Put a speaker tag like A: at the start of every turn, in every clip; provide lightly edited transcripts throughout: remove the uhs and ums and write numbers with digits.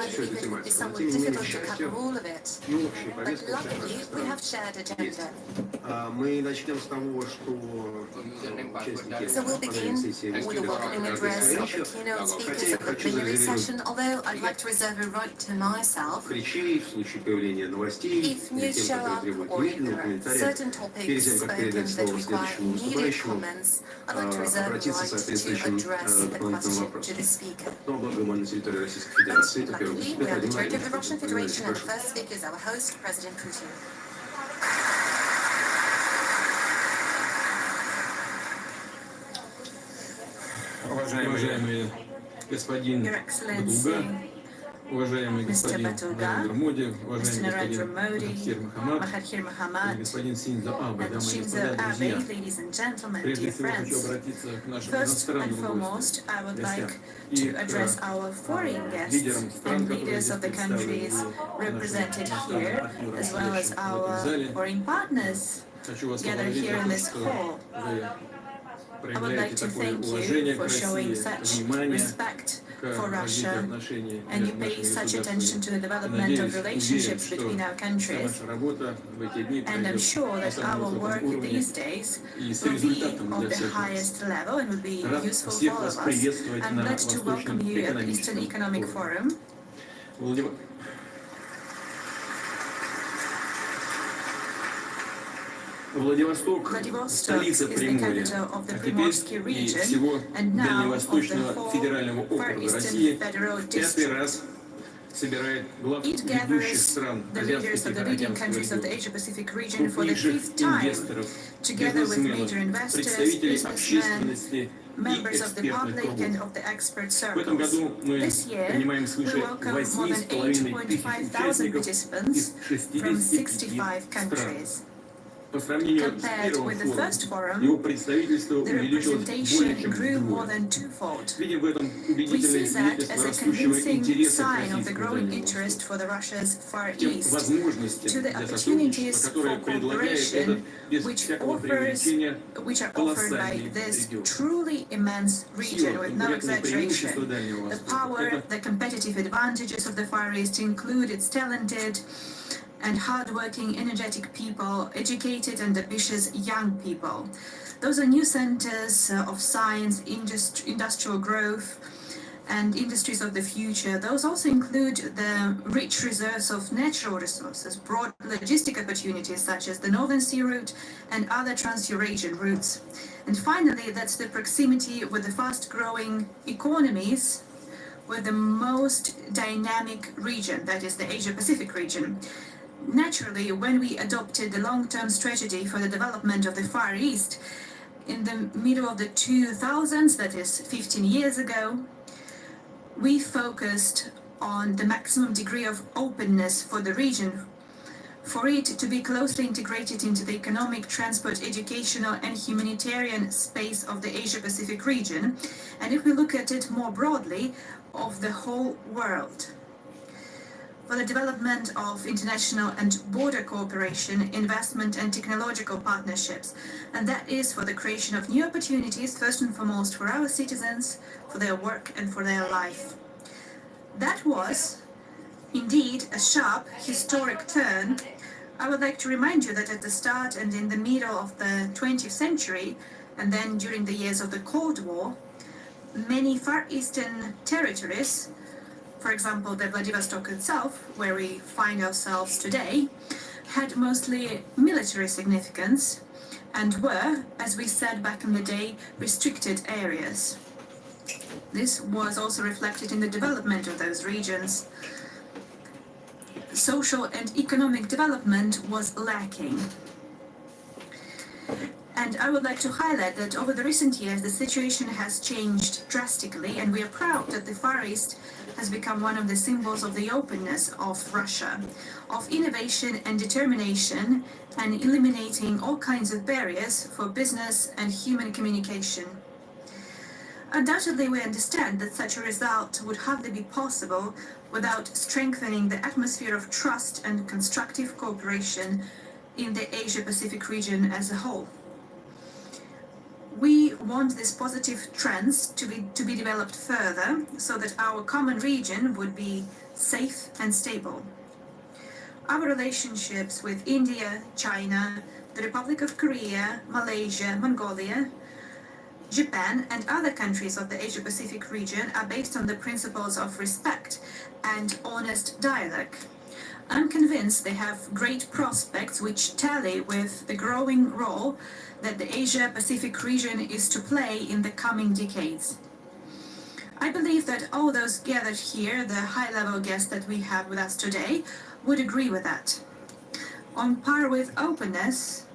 A: believe it would be somewhat difficult to cover all of it. But luckily, we have shared agenda. So we'll begin with a welcoming address of the keynote speakers of the plenary session, although I'd like to reserve a right to myself. If news show up or if there are certain topics spoken that require immediate comments, I'd like to reserve a right to address the question to the speaker. Luckily, we are the territory of the Russian Federation, and the first speaker is our host, President Putin.
B: Уважаемый господин Бадулга, уважаемый господин Нарендра Моди, уважаемый господин Махатхир Мохаммад, господин Синдзо Абе, дамы и господа, друзья. Прежде всего хочу обратиться к нашим иностранным гостям, и к лидерам стран, которые здесь представлены,
C: represented here, as well as our foreign partners gathered here in this hall. I would like to thank you for showing such respect for Russia, and you pay such attention to the development of relationships between our countries. And I'm sure that our work these days will be of the highest level and will be useful for all of us. I'm glad to welcome you at the Eastern Economic Forum.
B: Владивосток – столица Приморья, а теперь и всего Дальневосточного федерального округа России пятый раз собирает глав ведущих стран азиатских агентств групп, крупнейших инвесторов, бизнесменов, представителей общественности и экспертных кругов. В этом году мы принимаем свыше 8500 участников из 65 стран. По сравнению с первым форумом, его представительство увеличилось более чем вдвое. Видим в этом убедительное свидетельство растущего интереса к российским тем возможностям для сотрудничества, которые предлагает этот без всякого преувеличения колоссальный регион. Сила, конкурентные преимущества Дальнего Востока
C: and hardworking, energetic people, educated and ambitious young people. Those are new centers of science, industrial growth, and industries of the future. Those also include the rich reserves of natural resources, broad logistic opportunities such as the Northern Sea route and other trans-Eurasian routes. And finally, that's the proximity with the fast-growing economies with the most dynamic region, that is the Asia-Pacific region. Naturally, when we adopted the long-term strategy for the development of the Far East in the middle of the 2000s, that is 15 years ago, we focused on the maximum degree of openness for the region, for it to be closely integrated into the economic, transport, educational, and humanitarian space of the Asia-Pacific region, and if we look at it more broadly, of the whole world. For the development of international and border cooperation, investment and technological partnerships, and that is for the creation of new opportunities, first and foremost for our citizens, for their work and for their life. That was indeed a sharp, historic turn. I would like to remind you that at the start and in the middle of the 20th century, and then during the years of the Cold War, many Far Eastern territories, for example, the Vladivostok itself, where we find ourselves today, had mostly military significance and were, as we said back in the day, restricted areas. This was also reflected in the development of those regions. Social and economic development was lacking. And I would like to highlight that over the recent years, the situation has changed drastically, and we are proud that the Far East has become one of the symbols of the openness of Russia, of innovation and determination, and eliminating all kinds of barriers for business and human communication. Undoubtedly, we understand that such a result would hardly be possible without strengthening the atmosphere of trust and constructive cooperation in the Asia-Pacific region as a whole. We want these positive trends to be developed further so that our common region would be safe and stable. Our relationships with India, China, the Republic of Korea, Malaysia, Mongolia, Japan and other countries of the Asia-Pacific region are based on the principles of respect and honest dialogue. I'm convinced they have great prospects which tally with the growing role that the Asia-Pacific region is to play in the coming decades. I believe that all those gathered here, the high-level guests that we have with us today, would agree with that. On par with openness,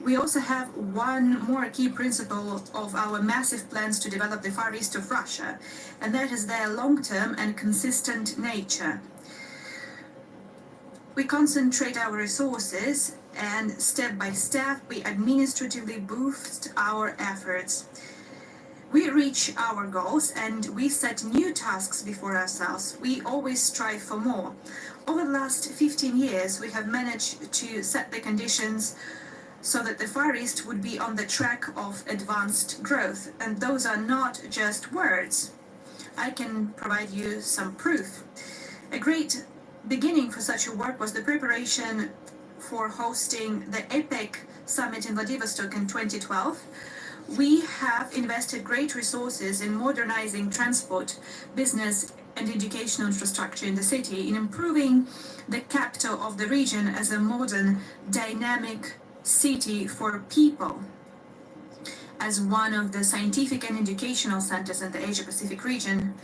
C: we also have one more key principle of our massive plans to develop the Far East of Russia, and that is their long-term and consistent nature. We concentrate our resources and step by step we administratively boost our efforts. We reach our goals and we set new tasks before ourselves. We always strive for more. Over the last 15 years, we have managed to set the conditions so that the Far East would be on the track of advanced growth. And those are not just words. I can provide you some proof. A great beginning for such a work was the preparation for hosting the APEC summit in Vladivostok in 2012. We have invested great resources in modernizing transport, business and educational infrastructure in the city, in improving the capital of the region as a modern, dynamic city for people. As one of the scientific and educational centers in the Asia-Pacific region,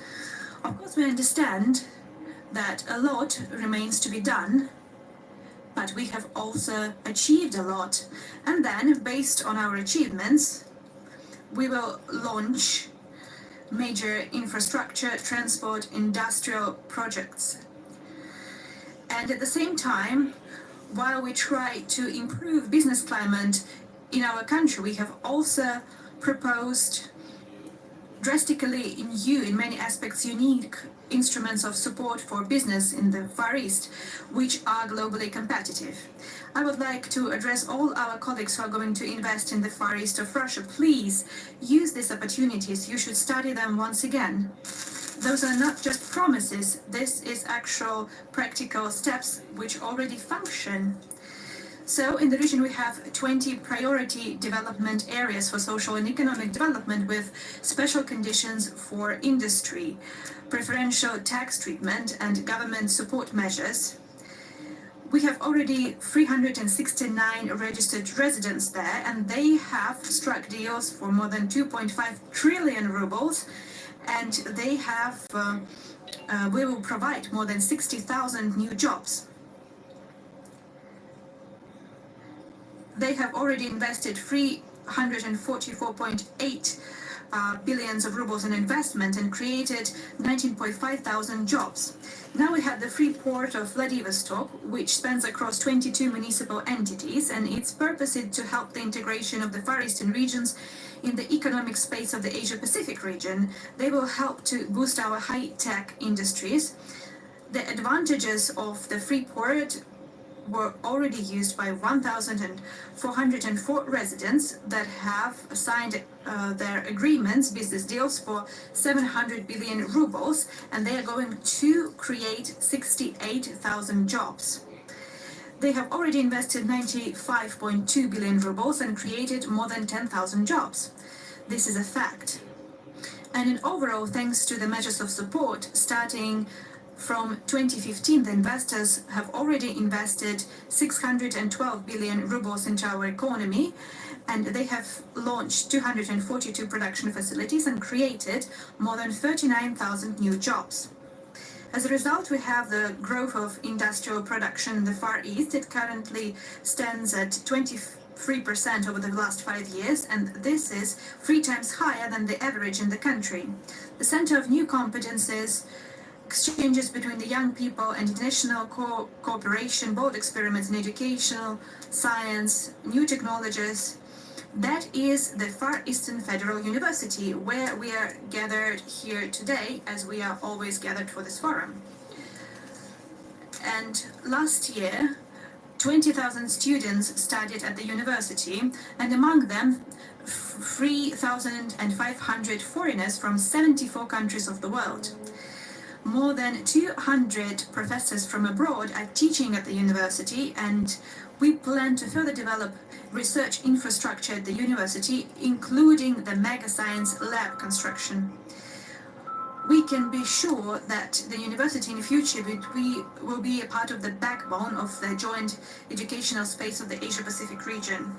C: of course we understand that a lot remains to be done, but we have also achieved a lot. And then, based on our achievements, we will launch major infrastructure, transport, industrial projects. And at the same time, while we try to improve business climate in our country, we have also proposed drastically new, in many aspects unique, instruments of support for business in the Far East, which are globally competitive. I would like to address all our colleagues who are going to invest in the Far East of Russia. Please use these opportunities. You should study them once again. Those are not just promises. This is actual practical steps which already function. So in the region we have 20 priority development areas for social and economic development with special conditions for industry, preferential tax treatment and government support measures. We have already 369 registered residents there, and they have struck deals for more than 2.5 trillion rubles, and they have, we will provide more than 60,000 new jobs. They have already invested 344.8 billions of rubles in investment and created 19.5 thousand jobs. Now we have the free port of Vladivostok, which spans across 22 municipal entities, and its purpose is to help the integration of the Far Eastern regions in the economic space of the Asia-Pacific region. They will help to boost our high-tech industries. The advantages of the free port were already used by 1,404 residents that have signed their agreements, business deals for 700 billion rubles, and they are going to create 68,000 jobs. They have already invested 95.2 billion rubles and created more than 10,000 jobs. This is a fact. And in overall, thanks to the measures of support, starting from 2015, the investors have already invested 612 billion rubles into our economy, and they have launched 242 production facilities and created more than 39,000 new jobs. As a result, we have the growth of industrial production in the Far East. It currently stands at 23% over the last 5 years, and this is 3 times higher than the average in the country. The center of new competences, exchanges between the young people and international cooperation, bold experiments in educational, science, new technologies. That is the Far Eastern Federal University, where we are gathered here today, as we are always gathered for this forum. And last year, 20,000 students studied at the university, and among them 3,500 foreigners from 74 countries of the world. More than 200 professors from abroad are teaching at the university, and we plan to further develop research infrastructure at the university, including the mega science lab construction. We can be sure that the university in the future will be a part of the backbone of the joint educational space of the Asia-Pacific region.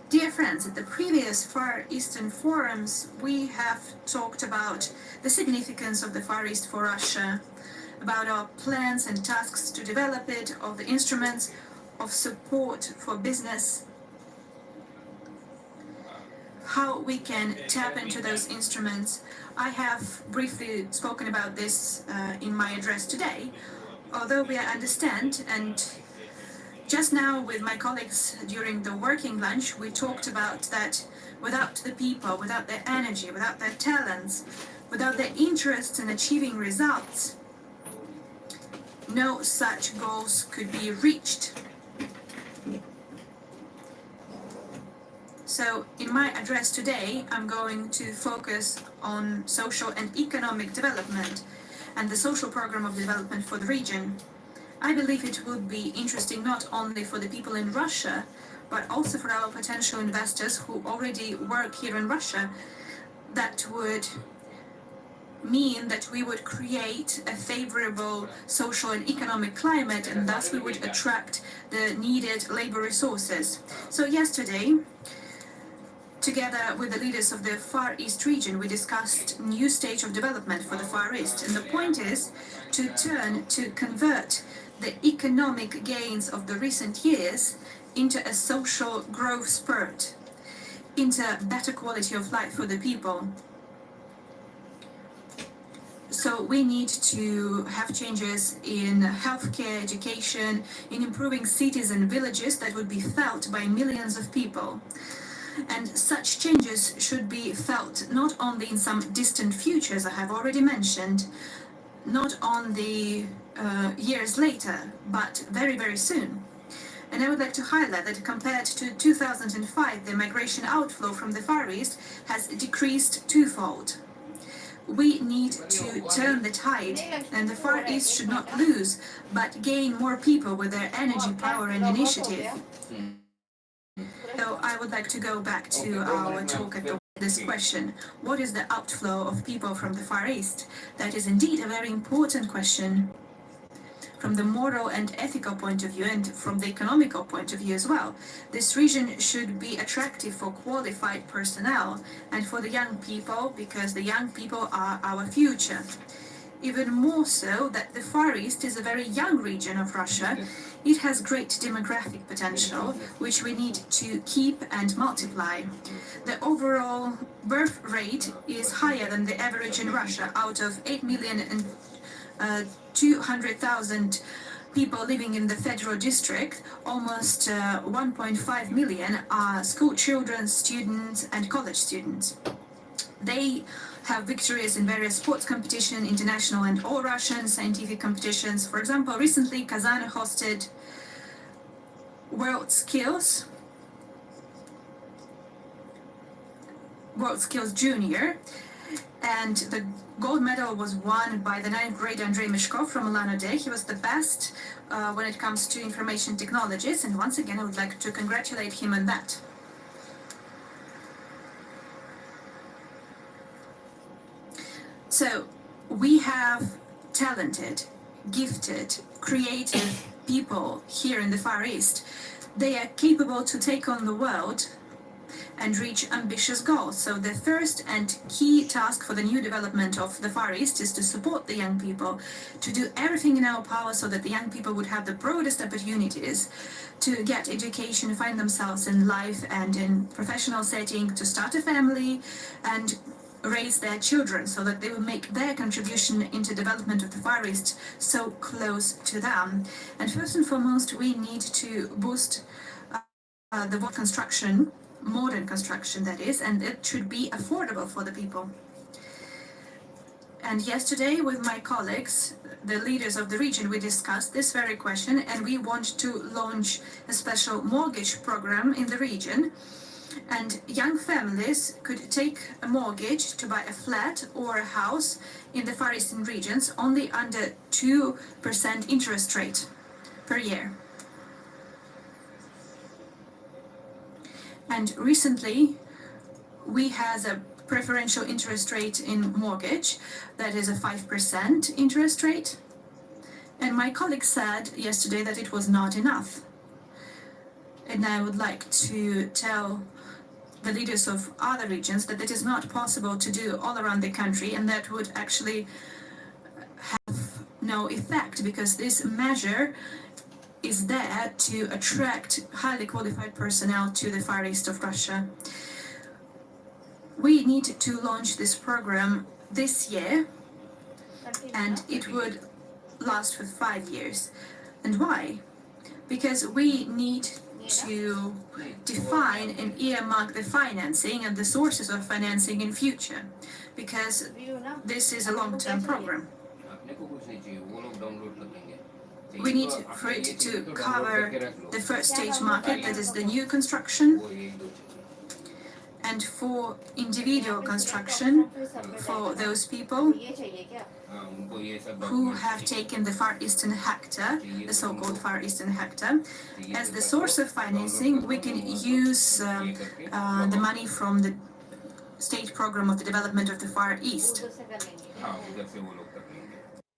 C: Dear friends, at the previous Far Eastern forums, we have talked about the significance of the Far East for Russia, about our plans and tasks to develop it, of the instruments of support for business, how we can tap into those instruments. I have briefly spoken about this in my address today, although we understand, and just now with my colleagues during the working lunch, we talked about that without the people, without their energy, without their talents, without their interests in achieving results, no such goals could be reached. So in my address today, I'm going to focus on social and economic development and the social program of development for the region. I believe it would be interesting not only for the people in Russia, but also for our potential investors who already work here in Russia. That would mean that we would create a favorable social and economic climate, and thus we would attract the needed labor resources. So yesterday, together with the leaders of the Far East region, we discussed new stage of development for the Far East. And the point is to convert the economic gains of the recent years into a social growth spurt, into better quality of life for the people. So we need to have changes in healthcare, education, in improving cities and villages that would be felt by millions of people. And such changes should be felt not only in some distant future, as I have already mentioned, not only years later, but very, very soon. And I would like to highlight that compared to 2005, the migration outflow from the Far East has decreased twofold. We need to turn the tide, and the Far East should not lose, but gain more people with their energy, power, and initiative. So I would like to go back to our talk at this question. What is the outflow of people from the Far East? That is indeed a very important question from the moral and ethical point of view, and from the economical point of view as well. This region should be attractive for qualified personnel and for the young people, because the young people are our future. Even more so that the Far East is a very young region of Russia. It has great demographic potential, which we need to keep and multiply. The overall birth rate is higher than the average in Russia. Out of 8,200,000 people living in the Federal District, almost 1.5 million are school children, students, and college students. They have victories in various sports competitions, international and all-Russian scientific competitions. For example, recently Kazan hosted World Skills Junior, and the gold medal was won by the 9th grade Andrei Mishkov from Ulan-Ude. He was the best when it comes to information technologies, and once again I would like to congratulate him on that. So we have talented, gifted, creative people here in the Far East. They are capable to take on the world and reach ambitious goals. So the first and key task for the new development of the Far East is to support the young people, to do everything in our power so that the young people would have the broadest opportunities to get education, find themselves in life and in professional setting, to start a family and raise their children, so that they will make their contribution into development of the Far East so close to them. And first and foremost, we need to boost the construction, modern construction that is, and it should be affordable for the people. And yesterday with my colleagues, the leaders of the region, we discussed this very question, and we want to launch a special mortgage program in the region. And young families could take a mortgage to buy a flat or a house in the Far Eastern regions only under 2% interest rate per year. And recently, we had a preferential interest rate in mortgage, that is a 5% interest rate. And my colleague said yesterday that it was not enough. And I would like to tell the leaders of other regions that it is not possible to do all around the country, and that would actually have no effect, because this measure is there to attract highly qualified personnel to the Far East of Russia. We need to launch this program this year, and it would last for 5 years. And why? Because we need to define and earmark the financing and the sources of financing in future, because this is a long-term program. We need for it to cover the first stage market, that is the new construction, and for individual construction, for those people who have taken the Far Eastern Hector, the so-called Far Eastern Hector, as the source of financing. We can use the money from the state program of the development of the Far East.